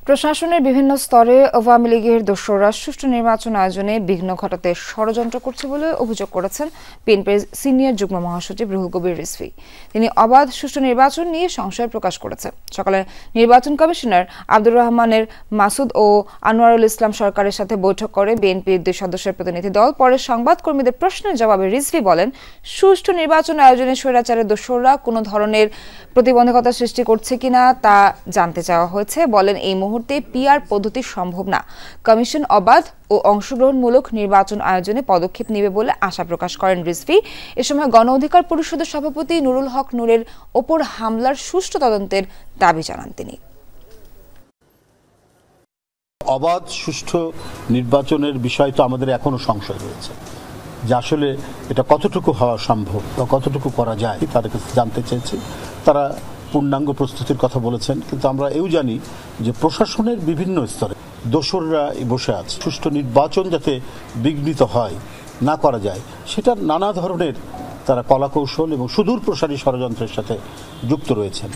প্রশাসনের বিভিন্ন স্তরে আওয়ামী লীগের দোসররা সুষ্ঠু নির্বাচন আয়োজনে বিঘ্ন ঘটাতে ষড়যন্ত্র করছে বলে অভিযোগ করেছেন বিএনপির সিনিয়র যুগ্ম মহাসচিব রুহুল কবির রিজভী। তিনি অবাধ সুষ্ঠু নির্বাচন নিয়ে সংশয় প্রকাশ করেছেন। সকালে নির্বাচন কমিশনার আব্দুর রহমানের মাসুদ ও আনোয়ারুল ইসলাম সরকারের সাথে বৈঠক করে বিএনপির 2 সদস্যের প্রতিনিধি দল। পরে সংবাদকর্মীদের প্রশ্নের জবাবে রিজভী বলেন, সুষ্ঠু নির্বাচন আয়োজনে স্বৈরাচারের দোসররা কোনো ধরনের প্রতিবন্ধকতা সৃষ্টি করছে কিনা তা জানতে চাওয়া হয়েছে। বলেন, এই মুহূর্তে পিআর পদ্ধতি সম্ভব না। কমিশন অবাধ ও অংশগ্রহণমূলক নির্বাচন আয়োজনে পদক্ষেপ নেবে বলে আশা প্রকাশ করেন রিজভী। এ সময় গণ অধিকার পরিষদের সভাপতি নুরুল হক নূরের ওপর হামলার সুষ্ঠু তদন্তের দাবি জানান তিনি। অবাধ সুষ্ঠু নির্বাচনের বিষয় তো আমাদের এখনো সংশয় রয়েছে, যে আসলে এটা কতটুকু হওয়া সম্ভব বা কতটুকু করা যায় তাদের কাছে জানতে চেয়েছি। তারা পূর্ণাঙ্গ প্রস্তুতির কথা বলেছেন, কিন্তু আমরা এও জানি যে প্রশাসনের বিভিন্ন স্তরে দোসররা বসে আছে। সুষ্ঠু নির্বাচন যাতে বিঘ্নিত হয়, না করা যায়, সেটা নানা ধরনের তারা কলাকৌশল এবং সুদূর প্রসারী ষড়যন্ত্রের সাথে যুক্ত রয়েছেন।